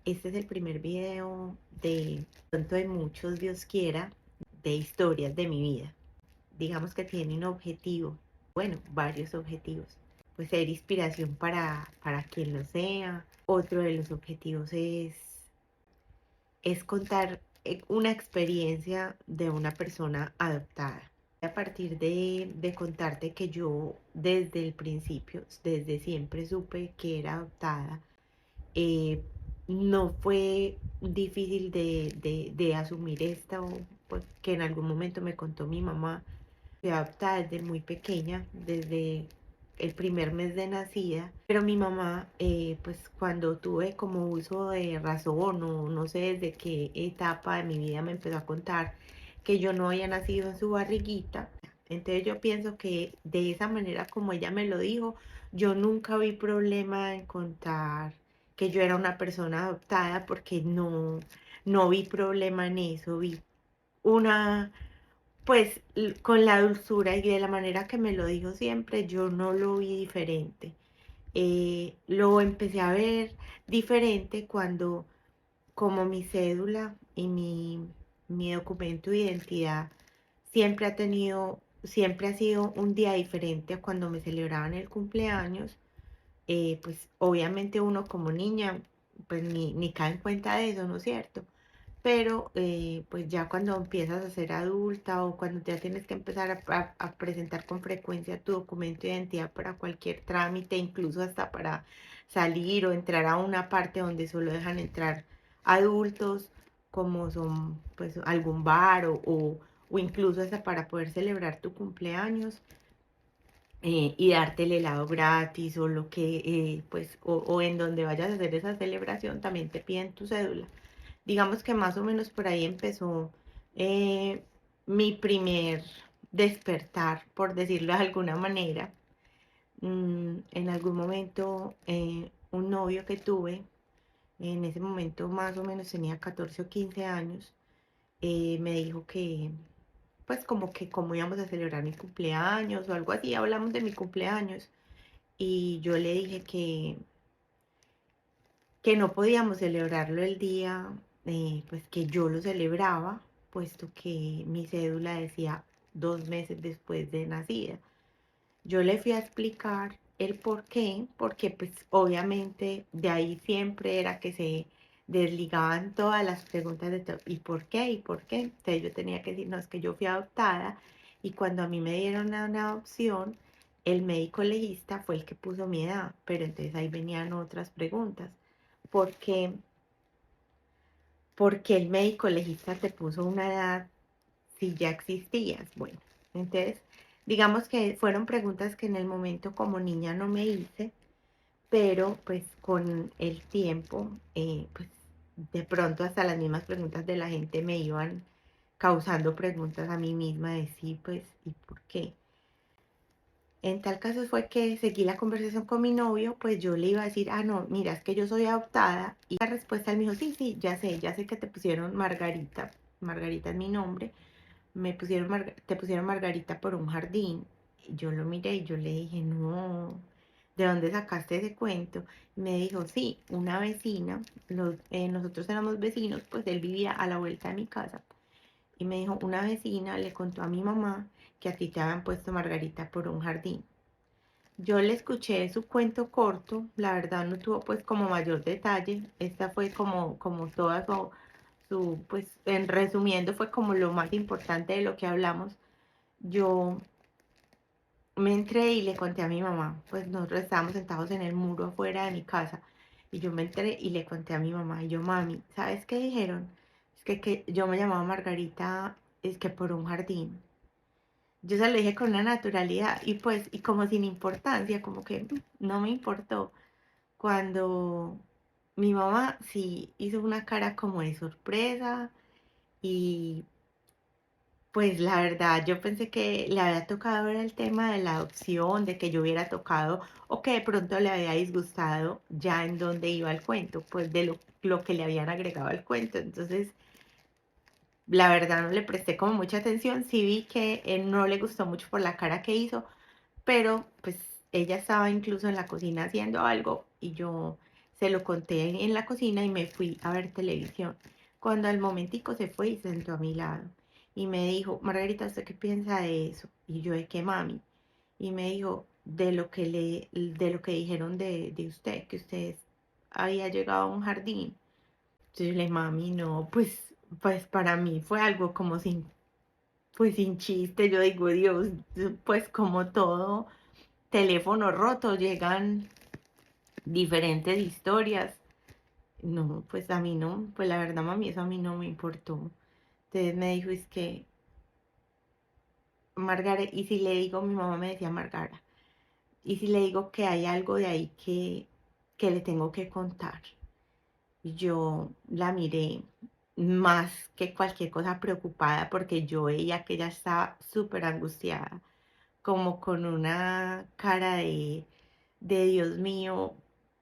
Este es el primer video de pronto de muchos, Dios quiera, de historias de mi vida. Digamos que tiene un objetivo, bueno, varios objetivos. Pues ser inspiración para quien lo sea. Otro de los objetivos es contar una experiencia de una persona adoptada. A partir de contarte que yo desde el principio, desde siempre supe que era adoptada, eh, no fue difícil de asumir esto, pues, que en algún momento me contó mi mamá. Fui adoptada desde muy pequeña, desde el primer mes de nacida, pero mi mamá, pues cuando tuve como uso de razón o no sé desde qué etapa de mi vida me empezó a contar que yo no había nacido en su barriguita. Entonces yo pienso que de esa manera como ella me lo dijo, yo nunca vi problema en contar que yo era una persona adoptada porque no vi problema en eso, vi una, pues con la dulzura y de la manera que me lo dijo siempre, yo no lo vi diferente. Lo empecé a ver diferente cuando, como mi cédula y mi documento de identidad siempre ha sido un día diferente a cuando me celebraban el cumpleaños. Pues obviamente uno como niña, pues ni cae en cuenta de eso, ¿no es cierto? Pero pues ya cuando empiezas a ser adulta o cuando ya tienes que empezar a presentar con frecuencia tu documento de identidad para cualquier trámite, incluso hasta para salir o entrar a una parte donde solo dejan entrar adultos, como son pues algún bar o incluso hasta para poder celebrar tu cumpleaños, y darte el helado gratis o lo que, pues, o en donde vayas a hacer esa celebración, también te piden tu cédula. Digamos que más o menos por ahí empezó eh, mi primer despertar, por decirlo de alguna manera. En algún momento, un novio que tuve, en ese momento más o menos tenía 14 o 15 años, me dijo que, pues como que cómo íbamos a celebrar mi cumpleaños o algo así, hablamos de mi cumpleaños y yo le dije que no podíamos celebrarlo el día, pues que yo lo celebraba, puesto que mi cédula decía 2 meses después de nacida. Yo le fui a explicar el por qué, porque pues obviamente de ahí siempre era que se desligaban todas las preguntas de todo, ¿y por qué? ¿Y por qué? Entonces yo tenía que decir, no, es que yo fui adoptada y cuando a mí me dieron una adopción, el médico legista fue el que puso mi edad, pero entonces ahí venían otras preguntas. ¿Por qué? ¿Por qué el médico legista te puso una edad si ya existías? Bueno, entonces, digamos que fueron preguntas que en el momento como niña no me hice, pero pues con el tiempo, pues de pronto hasta las mismas preguntas de la gente me iban causando preguntas a mí misma de sí, pues, ¿y por qué? En tal caso fue que seguí la conversación con mi novio, pues yo le iba a decir, ah, no, mira, es que yo soy adoptada. Y la respuesta él me dijo, sí, sí, ya sé que te pusieron Margarita. Margarita es mi nombre. Te pusieron Margarita por un jardín. Y yo lo miré y yo le dije, no, ¿de dónde sacaste ese cuento? Y me dijo, sí, una vecina, nosotros éramos vecinos, pues él vivía a la vuelta de mi casa. Y me dijo, una vecina le contó a mi mamá que a ti te habían puesto Margarita por un jardín. Yo le escuché su cuento corto, la verdad no tuvo pues como mayor detalle, esta fue como toda pues en resumiendo fue como lo más importante de lo que hablamos. Yo me entré y le conté a mi mamá, pues nosotros estábamos sentados en el muro afuera de mi casa y yo me entré y le conté a mi mamá y yo, mami, ¿sabes qué dijeron? Es que yo me llamaba Margarita, es que por un jardín. Yo se lo dije con una naturalidad y pues, y como sin importancia, como que no me importó. Cuando mi mamá sí hizo una cara como de sorpresa y pues la verdad yo pensé que le había tocado ver el tema de la adopción, de que yo hubiera tocado o que de pronto le había disgustado ya en donde iba el cuento, pues de lo que le habían agregado al cuento. Entonces, la verdad no le presté como mucha atención, sí vi que no le gustó mucho por la cara que hizo, pero pues ella estaba incluso en la cocina haciendo algo y yo se lo conté en la cocina y me fui a ver televisión. Cuando al momentico se fue y se sentó a mi lado y me dijo, Margarita, ¿usted qué piensa de eso? Y yo, ¿de qué, mami? Y me dijo, de lo que dijeron de usted, que usted había llegado a un jardín. Entonces yo le dije, mami, no, pues para mí fue algo como sin chiste. Yo digo, Dios, pues como todo teléfono roto, llegan diferentes historias. No, pues a mí no, pues la verdad, mami, eso a mí no me importó. Entonces me dijo, es que, Margara, y si le digo, mi mamá me decía, Margara, y si le digo que hay algo de ahí que le tengo que contar. Y yo la miré más que cualquier cosa preocupada porque yo veía que ella estaba súper angustiada, como con una cara de Dios mío,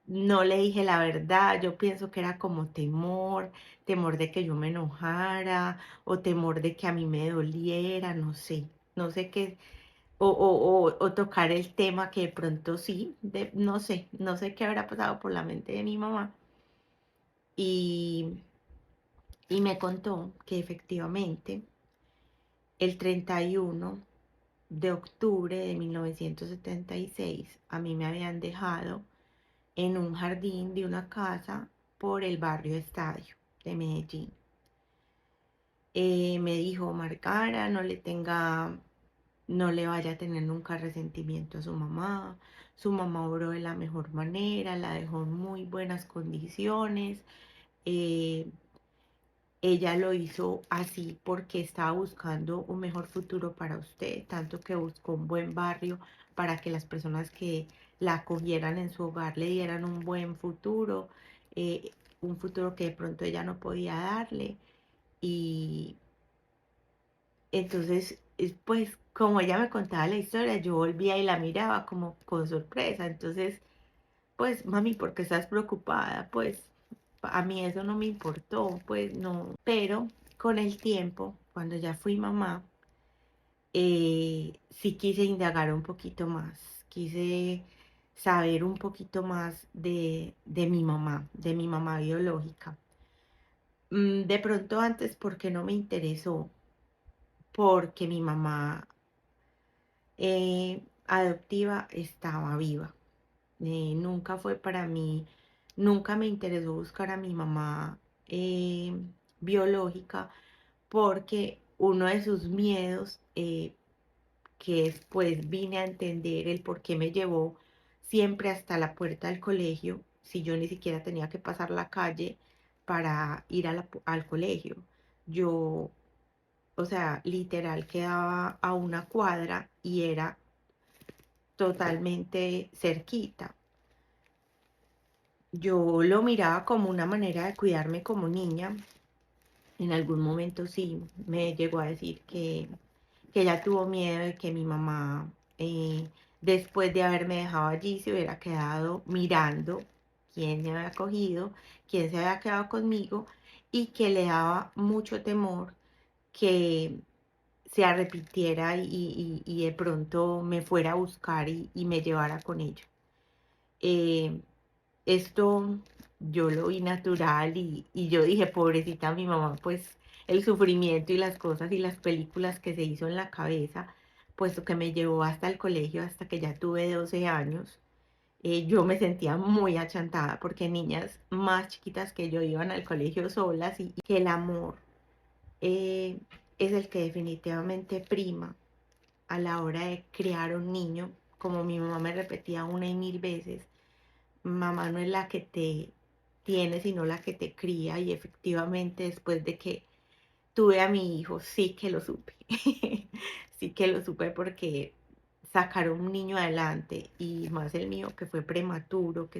no le dije la verdad. Yo pienso que era como temor de que yo me enojara o temor de que a mí me doliera, no sé qué, o tocar el tema que de pronto sí, no sé qué habrá pasado por la mente de mi mamá. Y, y me contó que efectivamente el 31 de octubre de 1976 a mí me habían dejado en un jardín de una casa por el barrio Estadio de Medellín. Me dijo, Marcara, no le vaya a tener nunca resentimiento a su mamá. Su mamá obró de la mejor manera, la dejó en muy buenas condiciones. eh, Ella lo hizo así porque estaba buscando un mejor futuro para usted, tanto que buscó un buen barrio para que las personas que la acogieran en su hogar le dieran un buen futuro, eh, un futuro que de pronto ella no podía darle. Y entonces, pues como ella me contaba la historia, yo volvía y la miraba como con sorpresa. Entonces, pues, mami, ¿por qué estás preocupada? Pues a mí eso no me importó, pues no. Pero con el tiempo, cuando ya fui mamá, sí quise indagar un poquito más, quise saber un poquito más de mi mamá biológica. De pronto antes, porque no me interesó, porque mi mamá adoptiva estaba viva. Nunca fue para mí, nunca me interesó buscar a mi mamá eh, biológica porque uno de sus miedos, que después vine a entender el por qué me llevó siempre hasta la puerta del colegio, si yo ni siquiera tenía que pasar la calle para ir al colegio. Yo, o sea, literal quedaba a una cuadra y era totalmente cerquita. Yo lo miraba como una manera de cuidarme como niña. En algún momento sí me llegó a decir que ella tuvo miedo de que mi mamá, después de haberme dejado allí, se hubiera quedado mirando quién me había cogido, quién se había quedado conmigo, y que le daba mucho temor que se arrepintiera y de pronto me fuera a buscar y me llevara con ella. Eh, Esto yo lo vi natural y yo dije, pobrecita mi mamá, pues el sufrimiento y las cosas y las películas que se hizo en la cabeza, puesto que me llevó hasta el colegio hasta que ya tuve 12 años. Yo me sentía muy achantada porque niñas más chiquitas que yo iban al colegio solas, y que el amor eh, es el que definitivamente prima a la hora de criar un niño. Como mi mamá me repetía una y mil veces, mamá no es la que te tiene, sino la que te cría. Y efectivamente, después de que tuve a mi hijo, sí que lo supe. Sí que lo supe porque sacar un niño adelante, y más el mío que fue prematuro, que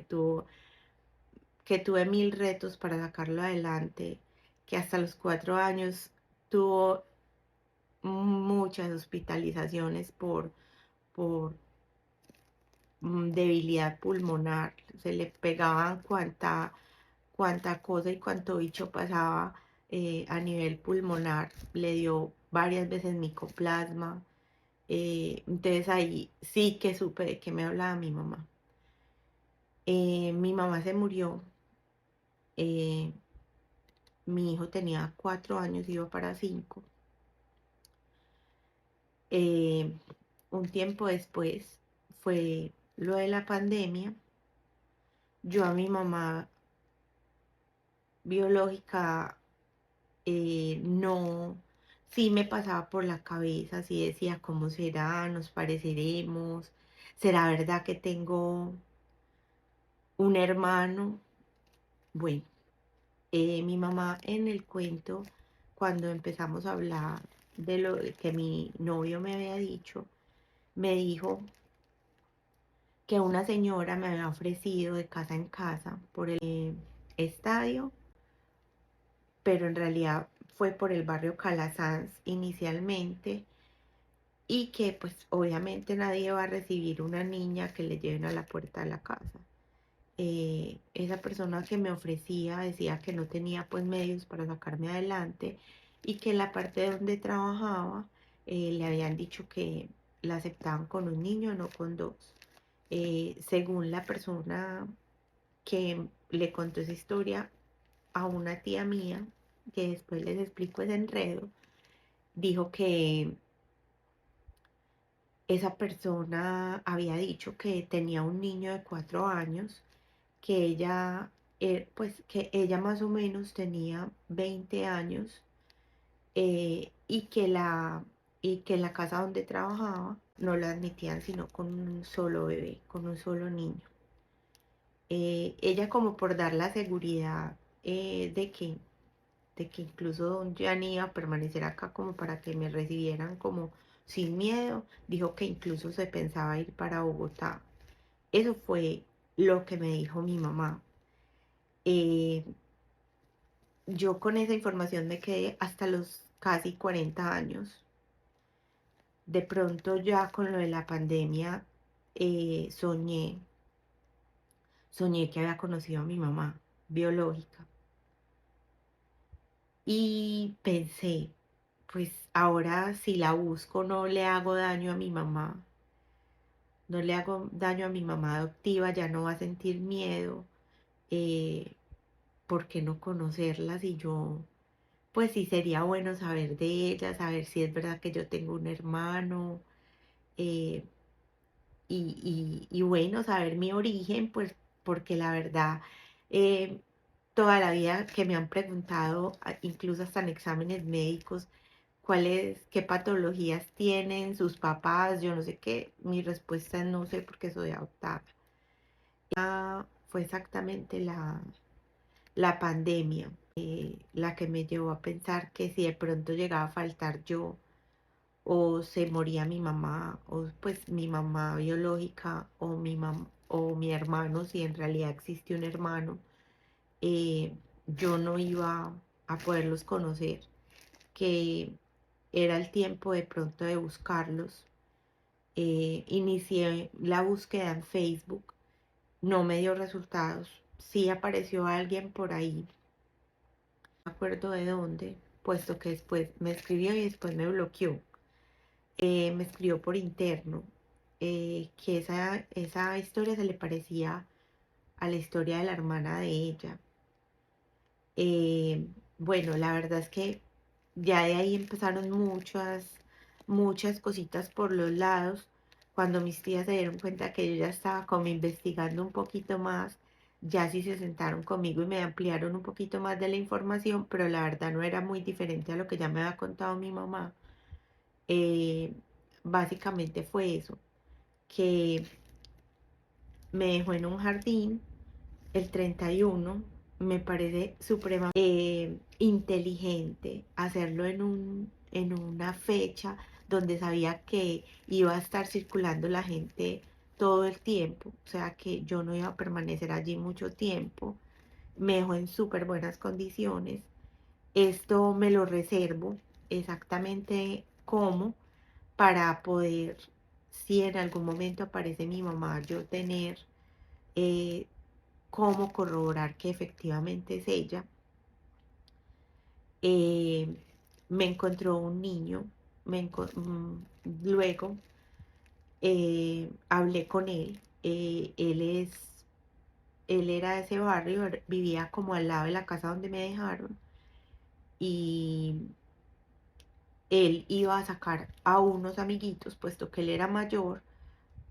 tuve mil retos para sacarlo adelante, que hasta los 4 años tuvo muchas hospitalizaciones por debilidad pulmonar. Se le pegaban cuánta cosa y cuánto bicho pasaba a nivel pulmonar. Le dio varias veces micoplasma. Entonces ahí sí que supe de qué me hablaba mi mamá. Mi mamá se murió, eh, mi hijo tenía 4 años, iba para 5. Eh, un tiempo después fue lo de la pandemia. Yo a mi mamá biológica no, sí me pasaba por la cabeza, sí decía, ¿cómo será? ¿Nos pareceremos? ¿Será verdad que tengo un hermano? Bueno, mi mamá en el cuento, cuando empezamos a hablar de lo que mi novio me había dicho, me dijo que una señora me había ofrecido de casa en casa por el estadio, pero en realidad fue por el barrio Calasanz inicialmente, y que pues obviamente nadie va a recibir una niña que le lleven a la puerta de la casa. Esa persona que me ofrecía decía que no tenía pues medios para sacarme adelante, y que en la parte donde trabajaba le habían dicho que la aceptaban con un niño, no con dos. Según la persona que le contó esa historia a una tía mía, que después les explico ese enredo, dijo que esa persona había dicho que tenía un niño de 4 años, que ella, pues que ella más o menos tenía 20 años, y que en la casa donde trabajaba no la admitían sino con un solo bebé, con un solo niño. Ella, como por dar la seguridad de que incluso don Gianni iba a permanecer acá como para que me recibieran como sin miedo, dijo que incluso se pensaba ir para Bogotá. Eso fue lo que me dijo mi mamá. Eh, yo con esa información me quedé hasta los casi 40 años. De pronto ya con lo de la pandemia, soñé que había conocido a mi mamá biológica. Y pensé, pues ahora si la busco no le hago daño a mi mamá, no le hago daño a mi mamá adoptiva, ya no va a sentir miedo. eh, ¿Por qué no conocerla si yo, pues sí sería bueno saber de ella, saber si es verdad que yo tengo un hermano, eh, y bueno, saber mi origen, pues porque la verdad, eh, toda la vida que me han preguntado, incluso hasta en exámenes médicos, qué patologías tienen sus papás, yo no sé qué, mi respuesta es no sé porque soy adoptada. Fue exactamente la pandemia la que me llevó a pensar que si de pronto llegaba a faltar yo, o se moría mi mamá, o pues mi mamá biológica, o o mi hermano, si en realidad existe un hermano, yo no iba a poderlos conocer, que era el tiempo de pronto de buscarlos. Inicié la búsqueda en Facebook, no me dio resultados, sí apareció alguien por ahí, no me acuerdo de dónde, puesto que después me escribió y después me bloqueó. Me escribió por interno, que esa historia se le parecía a la historia de la hermana de ella. Bueno, la verdad es que ya de ahí empezaron muchas cositas por los lados. Cuando mis tías se dieron cuenta que yo ya estaba como investigando un poquito más, ya sí se sentaron conmigo y me ampliaron un poquito más de la información, pero la verdad no era muy diferente a lo que ya me había contado mi mamá. Eh, Básicamente fue eso, que me dejó en un jardín el 31. Me parece supremamente inteligente hacerlo en una fecha donde sabía que iba a estar circulando la gente todo el tiempo, o sea que yo no iba a permanecer allí mucho tiempo. Me dejó en súper buenas condiciones. Esto me lo reservo exactamente como para poder, si en algún momento aparece mi mamá, yo tener eh, cómo corroborar que efectivamente es ella. Eh, Me encontró un niño, luego hablé con él. Él es él era de ese barrio, vivía como al lado de la casa donde me dejaron y él iba a sacar a unos amiguitos, puesto que él era mayor,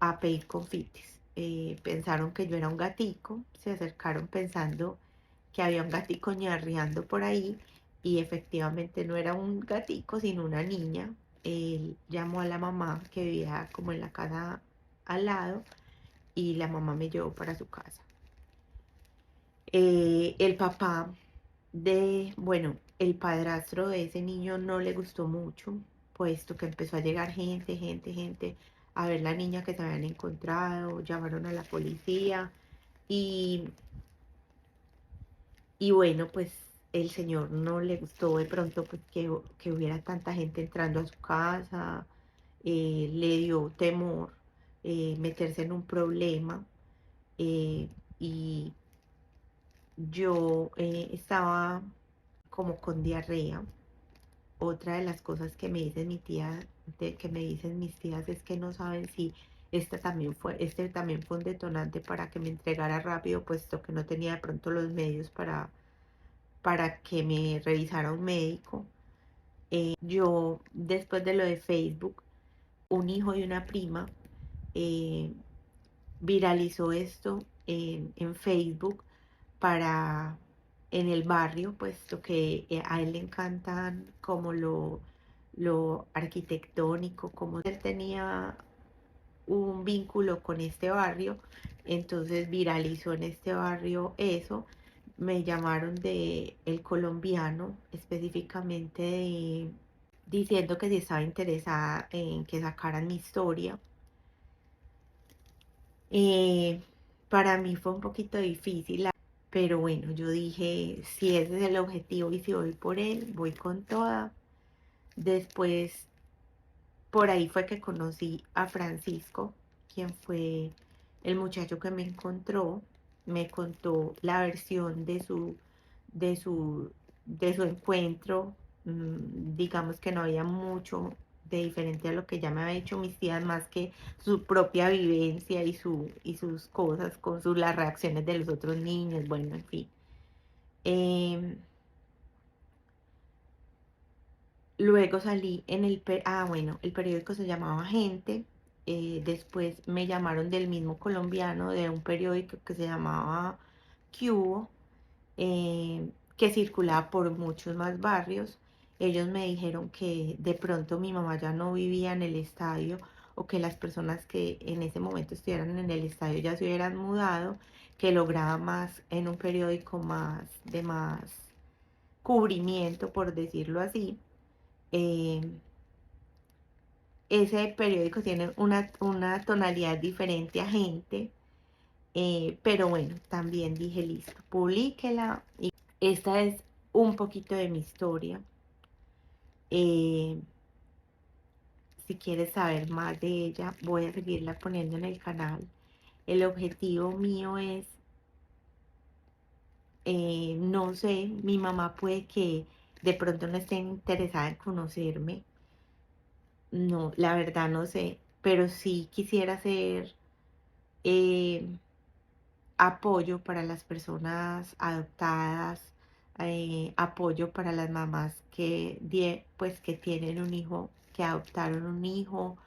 a pedir confites. Pensaron que yo era un gatico, se acercaron pensando que había un gatico ñarreando por ahí y efectivamente no era un gatico, sino una niña. Él llamó a la mamá que vivía como en la casa al lado y la mamá me llevó para su casa. El papá bueno, el padrastro de ese niño no le gustó mucho, puesto que empezó a llegar gente a ver la niña que se habían encontrado, llamaron a la policía y, y bueno, pues el señor no le gustó de pronto pues, que hubiera tanta gente entrando a su casa, le dio temor meterse en un problema eh, y yo estaba como con diarrea. Otra de las cosas que me dicen mi tía, que me dicen mis tías es que no saben si este también fue un detonante para que me entregara rápido, puesto que no tenía de pronto los medios para que me revisara un médico. Yo, después de lo de Facebook, un hijo de una prima eh, viralizó esto en Facebook para en el barrio, puesto que a él le encantan como lo arquitectónico, como él tenía un vínculo con este barrio, entonces viralizó en este barrio eso. Me llamaron de El Colombiano, específicamente diciendo que si estaba interesada en que sacaran mi historia. Eh, para mí fue un poquito difícil, pero bueno, yo dije, si ese es el objetivo y si voy por él, voy con toda. Después, por ahí fue que conocí a Francisco, quien fue el muchacho que me encontró, me contó la versión de su, de su encuentro. Digamos que no había mucho de diferente a lo que ya me había dicho mis tías, más que su propia vivencia y sus cosas, con las reacciones de los otros niños, bueno, en fin. Em, Luego salí en bueno, el periódico se llamaba Gente. Después me llamaron del mismo colombiano, de un periódico que se llamaba Cubo, que circulaba por muchos más barrios. Ellos me dijeron que de pronto mi mamá ya no vivía en el estadio o que las personas que en ese momento estuvieran en el estadio ya se hubieran mudado, que lograba más en un periódico de más cubrimiento, por decirlo así. eh, Ese periódico tiene una tonalidad diferente a Gente, pero bueno, también dije, listo, publíquela. Y esta es un poquito de mi historia. Eh, si quieres saber más de ella, voy a seguirla poniendo en el canal. El objetivo mío es, no sé, mi mamá puede que de pronto no esté interesada en conocerme. No, la verdad no sé, pero sí quisiera ser eh, apoyo para las personas adoptadas, apoyo para las mamás pues, que tienen un hijo, que adoptaron un hijo.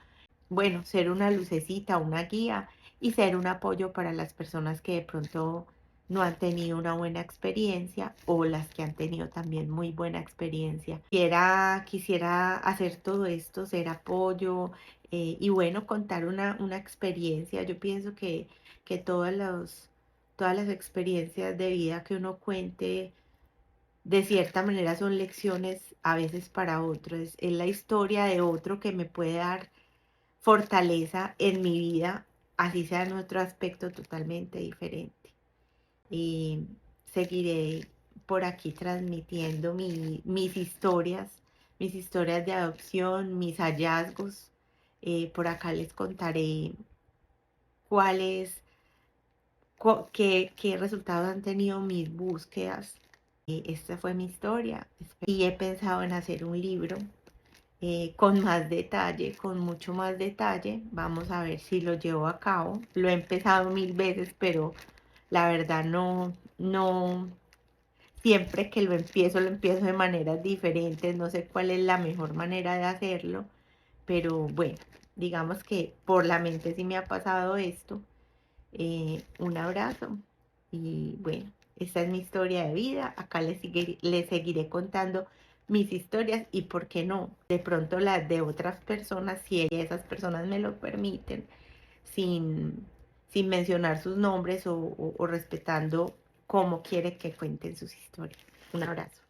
Bueno, ser una lucecita, una guía y ser un apoyo para las personas que de pronto no han tenido una buena experiencia o las que han tenido también muy buena experiencia. Quisiera hacer todo esto, ser apoyo y bueno, contar una experiencia. Yo pienso que todas las experiencias de vida que uno cuente de cierta manera son lecciones a veces para otros. Es la historia de otro que me puede dar fortaleza en mi vida, así sea en otro aspecto totalmente diferente. Y seguiré por aquí transmitiendo mis historias de adopción, mis hallazgos. Por acá les contaré cuáles, qué resultados han tenido mis búsquedas. Esta fue mi historia y he pensado en hacer un libro con más detalle, con mucho más detalle. Vamos a ver si lo llevo a cabo. Lo he empezado 1000 veces, pero La verdad no, siempre que lo empiezo de maneras diferentes, no sé cuál es la mejor manera de hacerlo, pero bueno, digamos que por la mente sí me ha pasado esto. Un abrazo y bueno, esta es mi historia de vida. Acá les seguiré contando mis historias y por qué no, de pronto las de otras personas, si esas personas me lo permiten, sin, sin mencionar sus nombres o respetando cómo quiere que cuenten sus historias. Un abrazo.